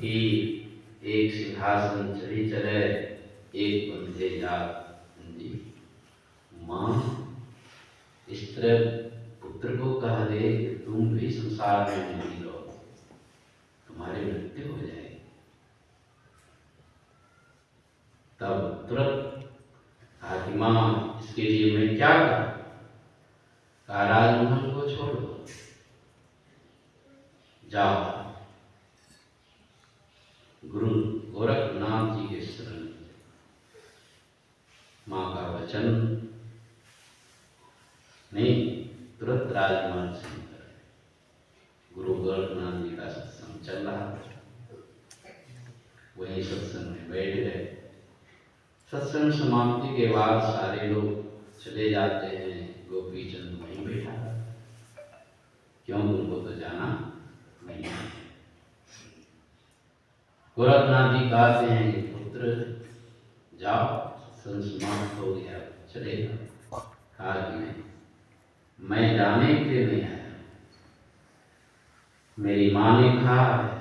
फिर एक सिंहासन चढ़ी चले, एक बंधे जात जी। माँ इस तरह पुत्र को कह दे कि तुम भी संसार में नहीं रहो, तुम्हारी मृत्यु हो जाएगी। तब तुरंत कहा कि माँ इसके लिए मैं क्या करूं? कहा राजमहल को छोड़ दो, जाओ गुरु गोरखनाथ जी के शरण। माँ का वचन नहीं, तुरंत राजमहल से निकल। गुरु गोरखनाथ जी का सत्संग चल रहा था, वहीं सत्संग में बैठ गए। सत्संग समाप्ति के बाद सारे लोग चले जाते हैं, गोपी चंद वहीं बैठा। क्यों? उनको तो जाना नहीं है। गोरखनाथ जी कहते हैं कि पुत्र जाओ, सत्संग समाप्त हो गया, चले जाओ। कहा कि नहीं, मैं जाने के लिए नहीं आया। मेरी माँ ने कहा है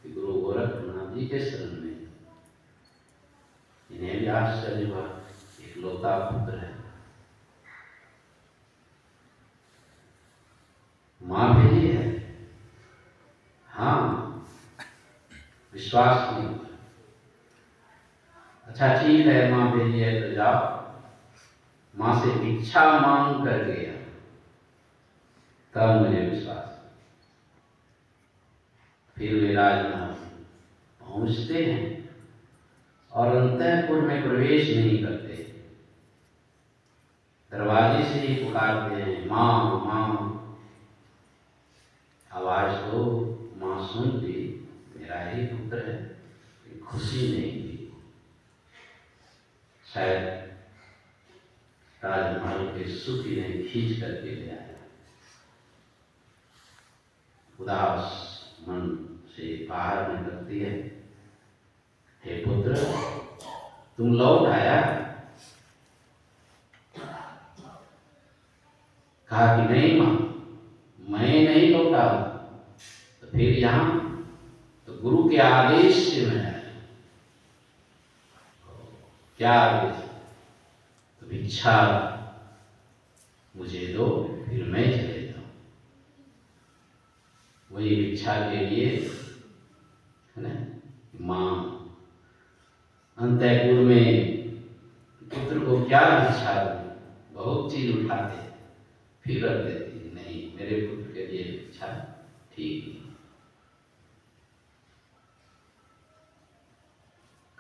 कि गुरु गोरखनाथ जी के शरण में। इन्हें भी आश्चर्य हुआ, इकलौता पुत्र है, माँ भेजी है। हाँ, विश्वास नहीं हुआ। अच्छा ठीक है, माँ भेजी है तो जाओ। माँ से भिक्षा मांग कर गया, तब मुझे विश्वास। फिर वे राजमहल पहुंचते हैं और अंतःपुर में प्रवेश नहीं करते, दरवाजे से ही पुकारते हैं, माँ माँ। आवाज तो माँ सुनती, मेरा ही पुत्र है, खुशी नहीं थी। शायद राजमहल के सुख ने खींच करके ले आया। उदास मन से बाहर निकलती है, हे पुत्र तुम लौट आया? कहा कि नहीं माँ, मैं नहीं लौटा। तो फिर यहाँ तो गुरु के आदेश से मैं आया। क्या आदेश? तो भिक्षा मुझे दो, फिर मैं चले जाऊं। वही भिक्षा के लिए है ना, माँ अंतःपुर में पुत्र को क्या भिक्षा दूं? बहुत चीज उठाते, फिर रख देती। नहीं, मेरे पुत्र के लिए भिक्षा ठीक नहीं।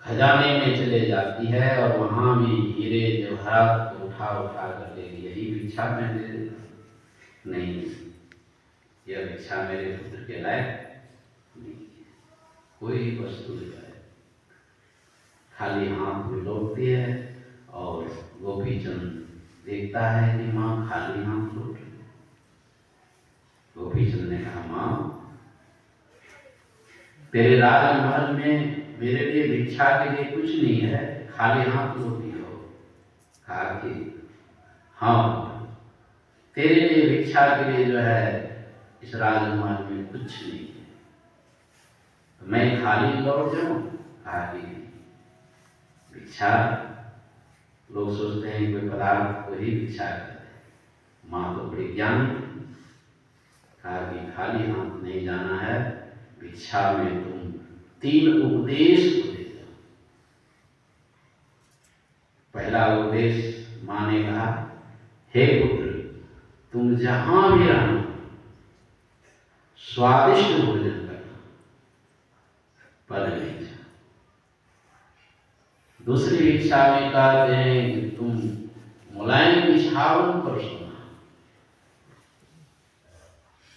खजाने में चले जाती है और वहां भी हीरे जवाहरात उठा उठा कर ले ली। यही भिक्षा मैं दे देता। नहीं, यह भिक्षा मेरे पुत्र के लायक नहीं। कोई वस्तु नहीं है, खाली हाथ में लौटती है और गोपी चंद देखता है कि माँ खाली हाथ लौट रही। गोपी चंद ने कहा, माँ तेरे राजमहल में मेरे लिए भिक्षा के लिए कुछ नहीं है, खाली हाथ लौटी हो। कहा कि हाँ, तेरे लिए भिक्षा के लिए जो है इस राजमहल में कुछ नहीं है, तो मैं खाली लौट जाऊं? कहा कि भिक्षा लोग सोचते हैं कोई पदार्थ को ही भिक्षा करते हैं। माँ तो बड़ी ज्ञानी। कहा कि खाली हाथ नहीं जाना है, भिक्षा में तुम 3 उपदेश को दे दो। पहला उपदेश माँ ने कहा, हे पुत्र तुम जहां भी रहना स्वादिष्ट भोजन करना, पर नहीं जा। दूसरी भिक्षा में कहते हैं कि तुम मुलायम बिछावन पर सोना।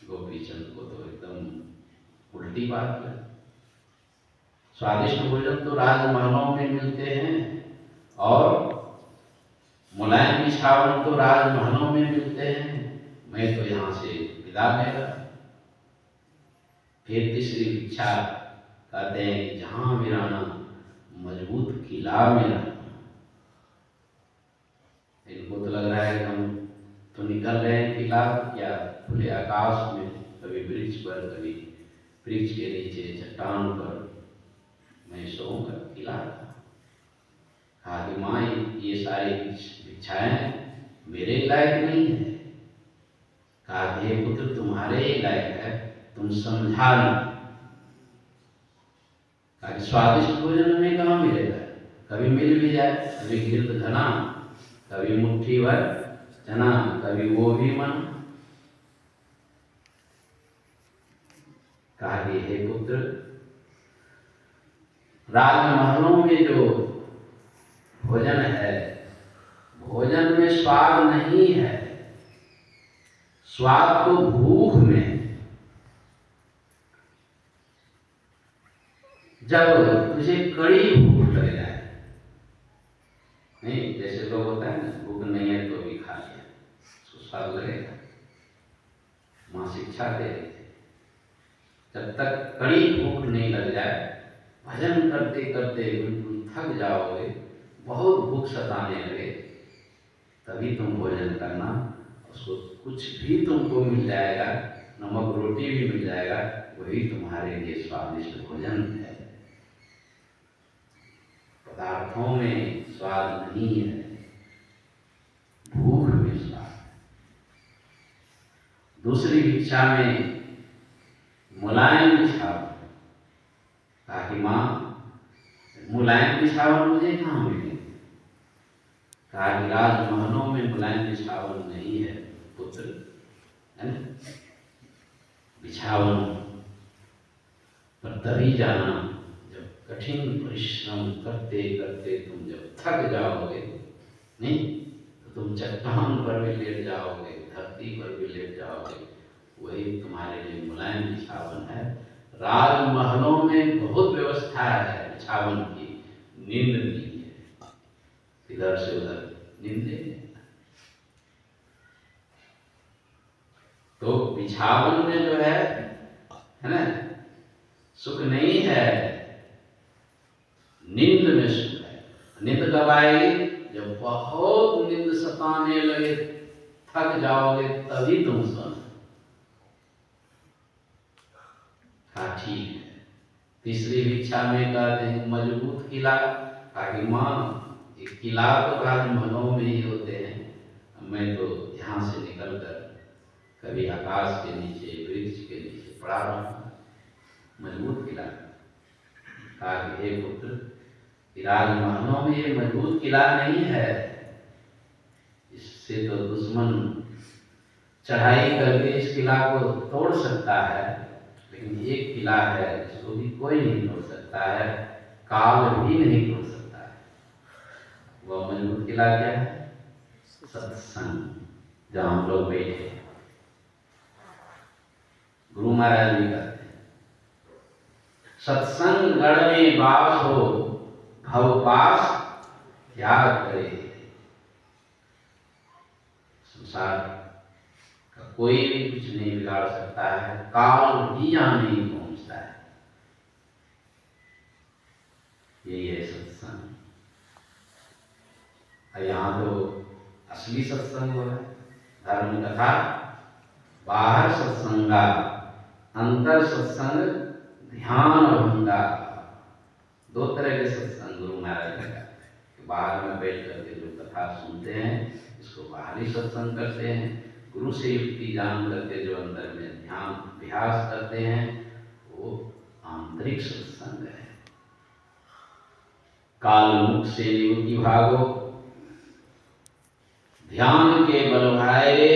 गोपी चंद को तो एकदम उल्टी बात है। स्वादिष्ट भोजन तो राजमहलों में मिलते हैं और मुलायम बिछावन तो राजमहलों में मिलते हैं, मैं तो यहाँ से विदा लेगा। फिर तीसरी भिक्षा कहते हैं कि जहां भी रहना मजबूत किला में रहना। इनको तो लग रहा है कि हम तो निकल रहे हैं किला या खुले आकाश में, कभी वृक्ष पर, कभी वृक्ष के नीचे चट्टान पर, ये सारी भिक्षाएं मेरे लायक नहीं है। कहा हे पुत्र तुम्हारे ही लायक है, तुम समझा नहीं। कहा स्वादिष्ट भोजन में कहाँ मिलेगा, कभी मिल भी जाए, कभी गिरद धना, कभी मुट्ठी भर चना, कभी वो भी मन। कहा कि हे पुत्र राजमहलों में जो भोजन है, भोजन में स्वाद नहीं है, स्वाद तो भूख में। जब तुझे कड़ी भूख लग जाए, नहीं जैसे लोग होता है ना, भूख नहीं है तो भी खा लिया, उसको स्वाद लगेगा। माँ शिक्षा दे रही थी, जब तक कड़ी भूख नहीं लग जाए, भजन करते करते बिल्कुल थक जाओगे, बहुत भूख सताने लगे, तभी तुम भोजन करना। उसको कुछ भी तुमको मिल जाएगा, नमक रोटी भी मिल जाएगा, वही तुम्हारे लिए स्वादिष्ट भोजन है। पदार्थों में स्वाद नहीं है, भूख में स्वाद है। दूसरी भिक्षा में मुलायम बिछावन। कहा कि माँ मुलायम बिछावन मुझे कहाँ मिले। कहा कि राजमहलों में मुलायम बिछावन नहीं है पुत्र, है ना। बिछावन पर तभी जाना जब कठिन परिश्रम करते करते तुम जब थक जाओगे, नहीं तो तुम चट्टान पर भी लेट जाओगे, धरती पर भी लेट जाओगे, वही तुम्हारे लिए मुलायम बिछावन है। राजमहलों में बहुत व्यवस्था है बिछावन की, नींद नहीं है, इधर से उधर नींद नहीं है। तो बिछावन में जो है ना, सुख नहीं है, नींद में सुख है। नींद कब आएगी, जब बहुत नींद सताने लगे, थक जाओगे, तभी तुम सोना। हाँ ठीक है। तीसरी भिक्षा में कहते हैं मजबूत किला। ताकि माँ एक किला तो राजमहलों में ही होते हैं, मैं तो यहाँ से निकल कर कभी आकाश के नीचे, वृक्ष के नीचे पड़ा रहा, मजबूत किला। कहा कि हे पुत्र राजमहलों में ये मजबूत किला नहीं है, इससे तो दुश्मन चढ़ाई करके इस किला को तोड़ सकता है, लेकिन एक किला है जिसको भी कोई नहीं तोड़ सकता है, काल भी नहीं तोड़ सकता है। वह मजबूत किला क्या है, सत्संग, जहाँ हम लोग बैठे। गुरु महाराज भी कहते हैं सत्संग गढ़ में वास हो, भव पास त्याग करे। संसार का कोई भी कुछ नहीं बिगाड़ सकता है, काल भी यहाँ नहीं पहुंचता है। यही है सत्संग। यहाँ तो असली सत्संग हो है, धर्म कथा बाहर सत्संगा, अंतर सत्संग ध्यान भंगा। दो तरह के सत्संग गुरु महाराज ने कहा। बाहर में बैठ करके जो कथा सुनते हैं इसको बाहरी सत्संग करते हैं, गुरु से युक्ति जान करके जो अंदर में ध्यान अभ्यास करते हैं वो आंतरिक सत्संग है। काल मुख से निवृत्ति भागो, ध्यान के बल भाए,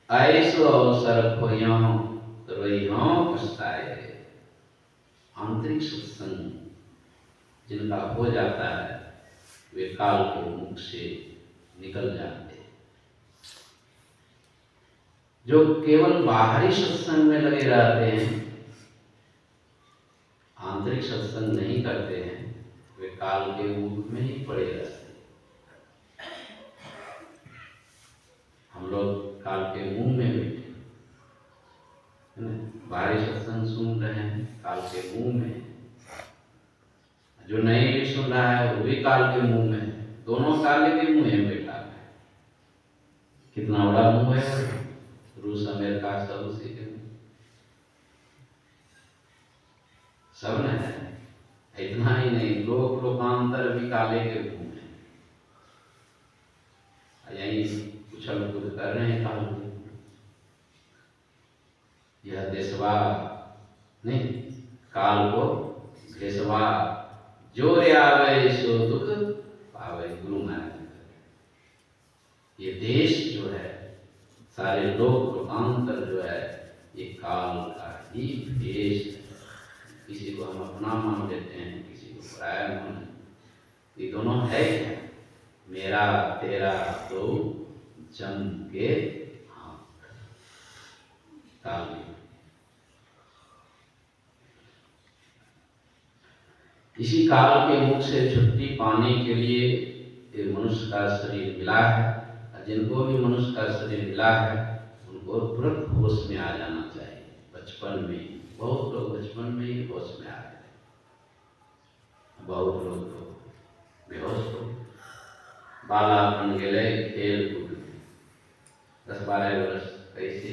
ऐसो अवसर खोयों रोइयों पछताए। आंतरिक सत्संग जिनका हो जाता है वे काल के मुख से निकल जाते हैं। जो केवल बाहरी सत्संग में लगे रहते हैं, आंतरिक सत्संग नहीं करते हैं, वे काल के मुख में ही पड़े रहते हैं। हम लोग काल के मुंह में बैठे, बाहरी सत्संग सुन रहे हैं, काल के मुंह में। जो नहीं भी सुन रहा है वो भी काल के मुंह में, दोनों काले के मुंह में बैठा है। कितना बड़ा मुंह है, रूस अमेरिका सब उसी के मुंह, सब न है। इतना ही नहीं, लोक लोकांतर भी काले के मुंह में। उछल कूद कर रहे हैं काल में। यह देशवा नहीं, काल को भेषवा, जो रे आवे सो दुख पावे, गुरु महाराज। ये देश जो है, सारे लोक लोकांतर जो है, ये काल का ही देश है। किसी को हम अपना मान लेते हैं, किसी को पराया मान, ये दोनों है क्या? मेरा तेरा तो जम के हाथ, काल। इसी काल के मुख से छुट्टी पाने के लिए ये मनुष्य का शरीर मिला है। जिनको भी मनुष्य का शरीर मिला है उनको तुरंत होश में आ जाना चाहिए। बचपन में बहुत लोग बचपन में ही होश में आ गए, बहुत लोग तो बेहोश हो, बाला बन गए, खेल कूद 10-12 वर्ष कैसे